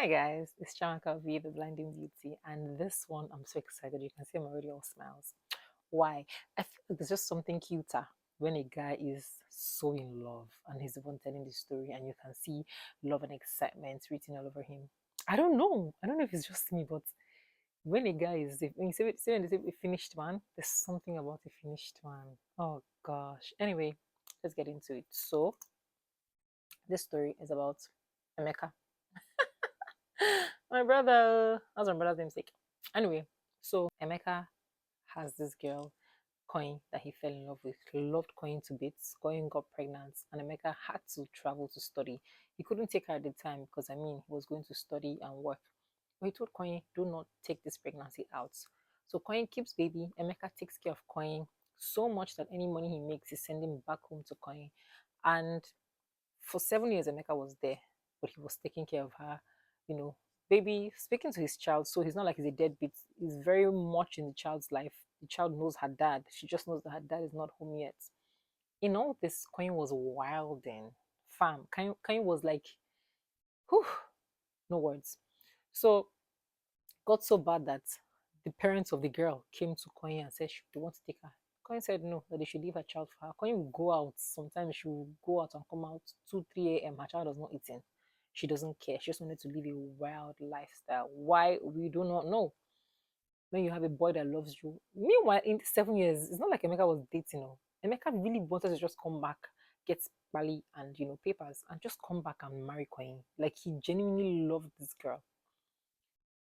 Hi guys, it's L.O.V.E, the Blinding Beauty, and this one I'm so excited. You can see I'm already all smiles. Why? I feel like there's just something cuter when a guy is so in love and he's the one telling the story, and you can see love and excitement written all over him. I don't know. I don't know if it's just me, but when a guy is, when you say when they say a finished man, there's something about a finished man. Oh gosh. Anyway, let's get into it. So this story is about Emeka. My brother. That's my brother's namesake. Anyway, so Emeka has this girl, Coin, that he fell in love with. He loved Coin to bits. Coin got pregnant, and Emeka had to travel to study. He couldn't take her at the time because, I mean, he was going to study and work. But he told Coin, do not take this pregnancy out. So Coin keeps baby. Emeka takes care of Coin so much that any money he makes, he's sending back home to Coin. And for 7 years, Emeka was there, but he was taking care of her, you know, baby, speaking to his child. So he's not like he's a deadbeat. He's very much in the child's life. The child knows her dad. She just knows that her dad is not home yet. In all this, Coin was wilding. Fam, Coin was like, whew, no words. So got so bad that the parents of the girl came to Coin and said they want to take her. Coin said no, that they should leave her child for her. Coin will go out. Sometimes she will go out and come out 2, 3 a.m. Her child was not eating. She doesn't care. She just wanted to live a wild lifestyle. Why? We do not know. When you have a boy that loves you. Meanwhile, in the 7 years, it's not like Emeka was dating. No. Emeka really wanted to just come back, get Bali and papers, and just come back and marry Coin. Like he genuinely loved this girl.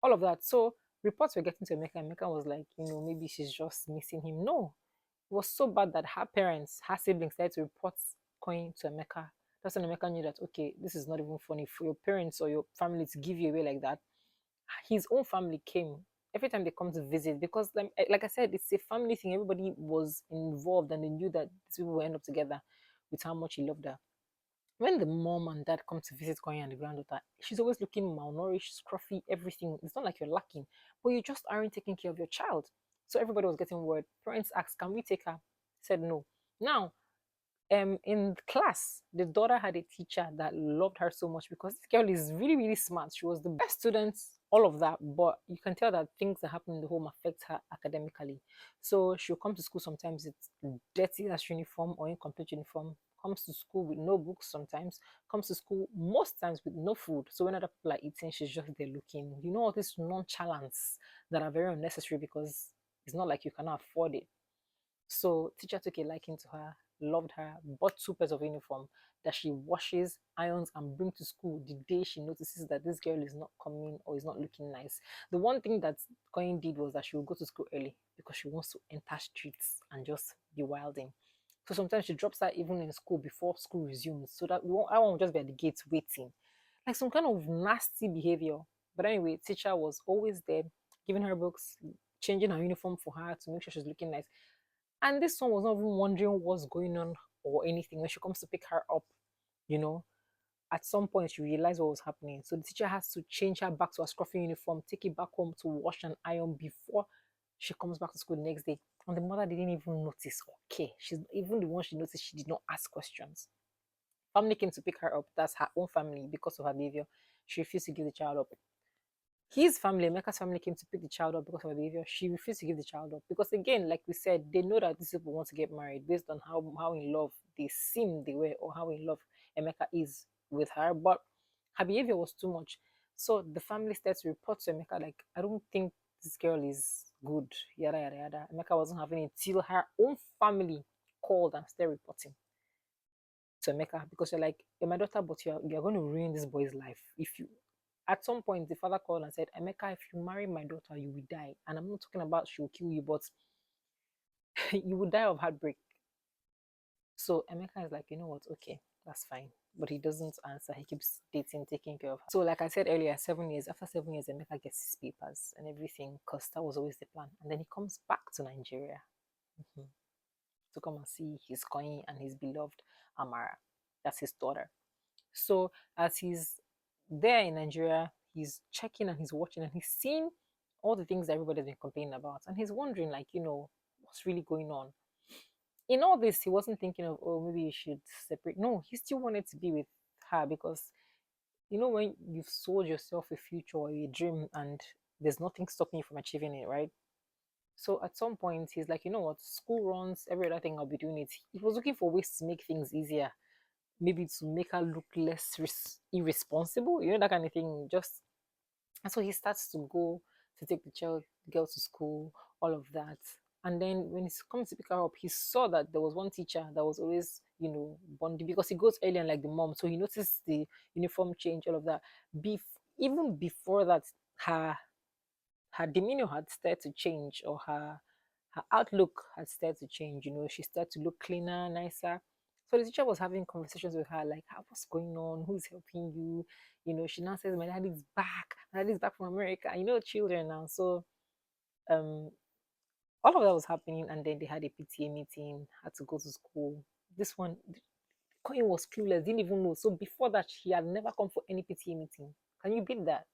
All of that. So reports were getting to Emeka. Emeka was like, maybe she's just missing him. No, it was so bad that her parents, her siblings, started to report Coin to Emeka. That's when Emeka knew that, okay, this is not even funny for your parents or your family to give you away like that. His own family came every time they come to visit because, like I said, it's a family thing. Everybody was involved and they knew that these people will end up together with how much he loved her. When the mom and dad come to visit Konya and the granddaughter, she's always looking malnourished, scruffy, everything. It's not like you're lacking, but you just aren't taking care of your child. So everybody was getting worried. Parents asked, "Can we take her?" Said no. Now, in class, the daughter had a teacher that loved her so much because this girl is really, really smart. She was the best student, all of that, but you can tell that things that happen in the home affect her academically. So she'll come to school sometimes it's dirty as uniform or incomplete uniform. Comes to school with no books sometimes, comes to school most times with no food. So when other people are eating, she's just there looking. All this nonchalance that are very unnecessary because it's not like you cannot afford it. So teacher took a liking to her, loved her, bought 2 pairs of uniform that she washes, irons, and brings to school the day she notices that this girl is not coming or is not looking nice. The one thing that Coin did was that she would go to school early because she wants to enter streets and just be wilding. So sometimes she drops her even in school before school resumes, so that I won't just be at the gate waiting, like some kind of nasty behavior. But anyway, teacher was always there, giving her books, changing her uniform for her to make sure she's looking nice. And this one was not even wondering what's going on or anything. When she comes to pick her up, you know, at some point she realized what was happening. So the teacher has to change her back to her scruffy uniform, take it back home to wash and iron before she comes back to school the next day. And the mother didn't even notice. Okay, she's even the one she noticed. She did not ask questions. Family came to pick her up. That's her own family because of her behavior. She refused to give the child up. His family, Emeka's family, came to pick the child up because of her behavior. She refused to give the child up because, again, like we said, they know that these people want to get married based on how in love they seem they were or how in love Emeka is with her. But her behavior was too much. So the family started to report to Emeka, like, I don't think this girl is good, yada, yada, yada. Emeka wasn't having it till her own family called and started reporting to Emeka because you're like, you're my daughter, but you're going to ruin this boy's life if you. At some point, the father called and said, Emeka, if you marry my daughter, you will die. And I'm not talking about she will kill you, but you will die of heartbreak. So Emeka is like, you know what? Okay, that's fine. But he doesn't answer. He keeps dating, taking care of her. So, like I said earlier, 7 years, after 7 years, Emeka gets his papers and everything because that was always the plan. And then he comes back to Nigeria to come and see his Koyin and his beloved Amara. That's his daughter. So as he's there in Nigeria, he's checking and he's watching and he's seeing all the things that everybody's been complaining about. And he's wondering, like, what's really going on? In all this, he wasn't thinking of, oh, maybe you should separate. No, he still wanted to be with her because You know, when you've sold yourself a future or a dream and there's nothing stopping you from achieving it, right? So at some point, he's like, you know what, school runs, every other thing, I'll be doing it. He was looking for ways to make things easier, maybe to make her look less irresponsible, you know, that kind of thing. Just and so he starts to go to take the child girl to school, all of that. And then when he's coming to pick her up, he saw that there was one teacher that was always, you know, bonding because he goes early and like the mom. So he noticed the uniform change, all of that. Even before that, her her demeanor had started to change, or her outlook had started to change. You know, she started to look cleaner, nicer. So the teacher was having conversations with her, like, what's going on? Who's helping you? You know, she now says, my daddy's back. My daddy's back from America. You know, children now. So um, all of that was happening, and then they had a PTA meeting, had to go to school. This one, Coin was clueless, didn't even know. So before that, he had never come for any PTA meeting. Can you beat that?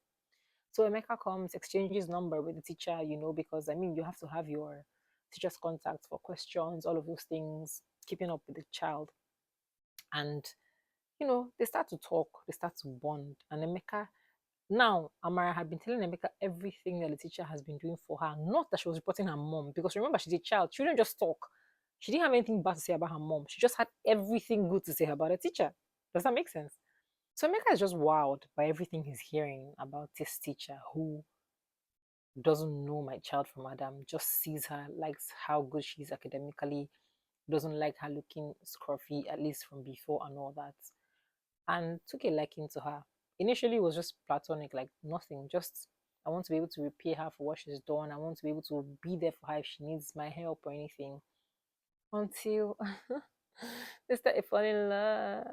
So Emeka comes, exchanges number with the teacher, you know, because I mean, you have to have your teacher's contact for questions, all of those things, keeping up with the child. And, you know, they start to talk, they start to bond. And Emeka, now, Amara had been telling Emeka everything that the teacher has been doing for her. Not that she was reporting her mom, because remember, she's a child. Children just talk. She didn't have anything bad to say about her mom. She just had everything good to say about her teacher. Does that make sense? So Emeka is just wowed by everything he's hearing about this teacher who doesn't know my child from Adam, just sees her, likes how good she is academically, doesn't like her looking scruffy, at least from before and all that, and took a liking to her. Initially, it was just platonic, like nothing, just I want to be able to repay her for what she's done. I want to be able to be there for her if she needs my help or anything. Until they started falling in love.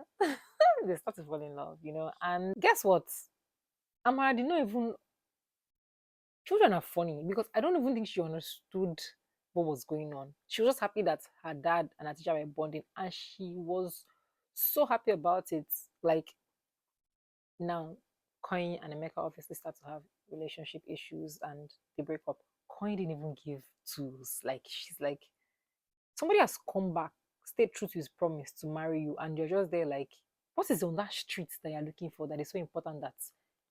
They started falling in love, you know. And guess what? Amara did not even children are funny because I don't even think she understood what was going on. She was just happy that her dad and her teacher were bonding, and she was so happy about it. Like now, Coin and Emeka obviously start to have relationship issues and they break up. Coin didn't even give tools. Like she's like, somebody has come back, stayed true to his promise to marry you, and you're just there like, what is on that street that you're looking for that is so important that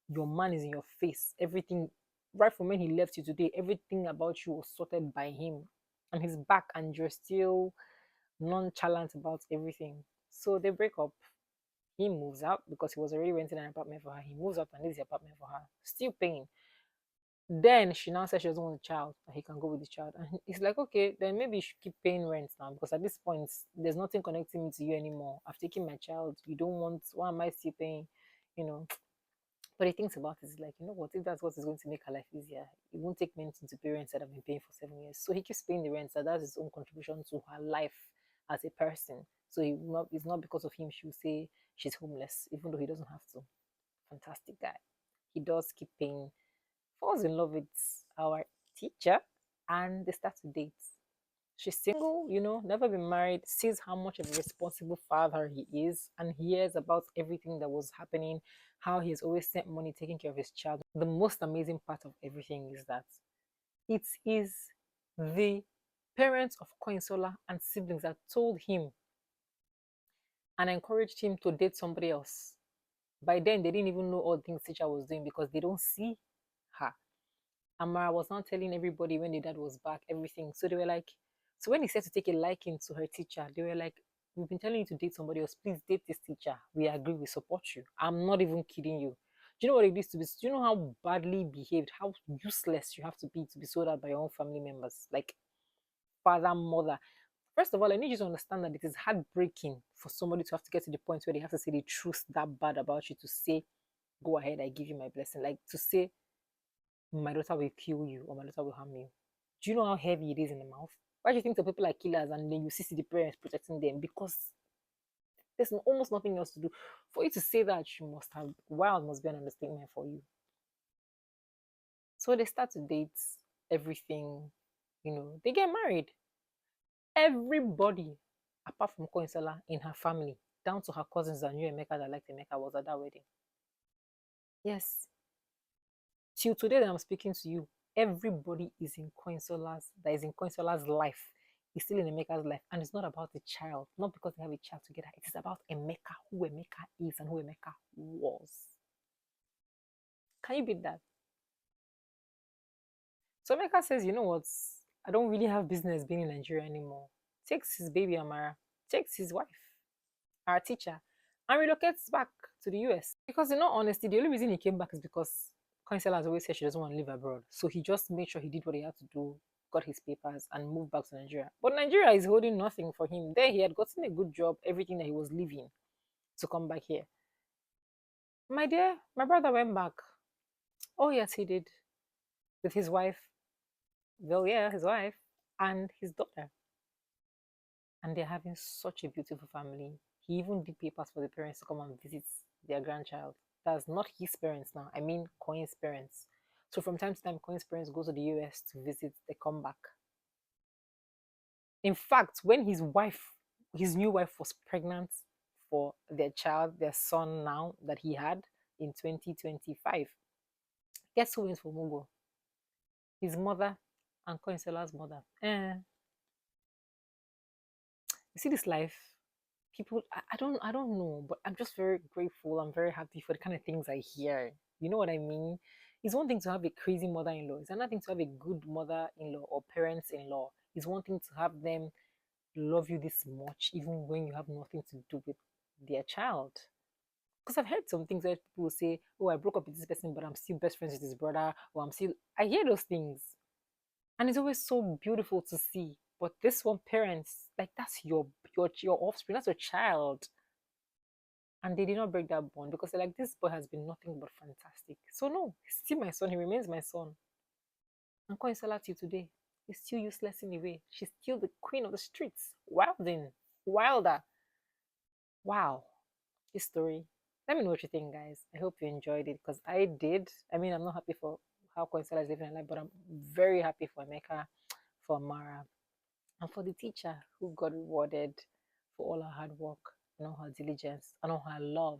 your man is in your face? Everything, right from when he left you today, everything about you was sorted by him, and he's back, and you're still nonchalant about everything. So they break up. He moves out because he was already renting an apartment for her. He moves out and leaves the apartment for her, still paying. Then she now says she doesn't want a child, and he can go with the child. And he's like, okay, then maybe you should keep paying rent now because at this point, there's nothing connecting me to you anymore. I've taken my child. You don't want, why am I still paying? You know. But he thinks about it, he's like, you know what, if that's what is going to make her life easier, it won't take me into parents that have been paying for 7 years. So he keeps paying the rent, so that's his own contribution to her life as a person. So it's not because of him she will say she's homeless, even though he doesn't have to. Fantastic guy. He does keep paying, falls in love with our teacher, and they start to date. She's single, you know, never been married, sees how much of a responsible father he is, and hears about everything that was happening, how he's always sent money taking care of his child. The most amazing part of everything is that it is the parents of Koinsola and siblings that told him and encouraged him to date somebody else. By then, they didn't even know all the things teacher was doing because they don't see her. Amara was not telling everybody when the dad was back, everything. So they were like, so when he said to take a liking to her teacher, they were like, we've been telling you to date somebody else. Please date this teacher. We agree, we support you. I'm not even kidding you. Do you know what it is to be? Do you know how badly behaved, how useless you have to be sold out by your own family members? Like father, mother. First of all, I need you to understand that it is heartbreaking for somebody to have to get to the point where they have to say the truth that bad about you to say, go ahead, I give you my blessing. Like to say, my daughter will kill you or my daughter will harm you. Do you know how heavy it is in the mouth? Why do you think the people are killers and then you see the parents protecting them? Because there's almost nothing else to do. For you to say that, you must have, wild must be an understatement for you. So they start to date, everything, you know, they get married. Everybody, apart from Koinsala in her family, down to her cousins that knew Emeka that liked Emeka, was at that wedding. Yes. Till today that I'm speaking to you, everybody is in Coinsola's that is in Coinsola's life is still in Emeka's life. And it's not about the child, not because they have a child together. It is about Emeka, who Emeka is and who Emeka was. Can you beat that? So Emeka says, you know what? I don't really have business being in Nigeria anymore. Takes his baby Amara, takes his wife, our teacher, and relocates back to the US. Because in all honesty, the only reason he came back is because Coinsel has always said she doesn't want to live abroad. So he just made sure he did what he had to do, got his papers, and moved back to Nigeria. But Nigeria is holding nothing for him. There he had gotten a good job, everything that he was leaving to come back here. My dear, my brother went back. Oh yes, he did. With his wife. Well, yeah, his wife and his daughter. And they're having such a beautiful family. He even did papers for the parents to come and visit their grandchild. That's not his parents now. I mean Coin's parents. So from time to time, Coin's parents go to the US to visit, they come back. In fact, when his new wife was pregnant for their child, their son now that he had in 2025, guess who went for Mugo? His mother and Coinsela's mother. You see this life, people, I don't know, but I'm just very grateful. I'm very happy for the kind of things I hear. You know what I mean? It's one thing to have a crazy mother-in-law. It's another thing to have a good mother-in-law or parents-in-law. It's one thing to have them love you this much, even when you have nothing to do with their child. Because I've heard some things where people will say, "Oh, I broke up with this person, but I'm still best friends with his brother," or I'm still. I hear those things, and it's always so beautiful to see. But this one, parents, like that's your offspring, that's your child, and they did not break that bond because they're like, this boy has been nothing but fantastic. So no, he's still my son. He remains my son. And calling Salah to you today, he's still useless in a way. She's still the queen of the streets, wilding, wilder. Wow, this story. Let me know what you think, guys. I hope you enjoyed it because I did. I mean, I'm not happy for how Coinsella is living her life, but I'm very happy for Emeka, for Mara, and for the teacher who got rewarded for all her hard work and all her diligence and all her love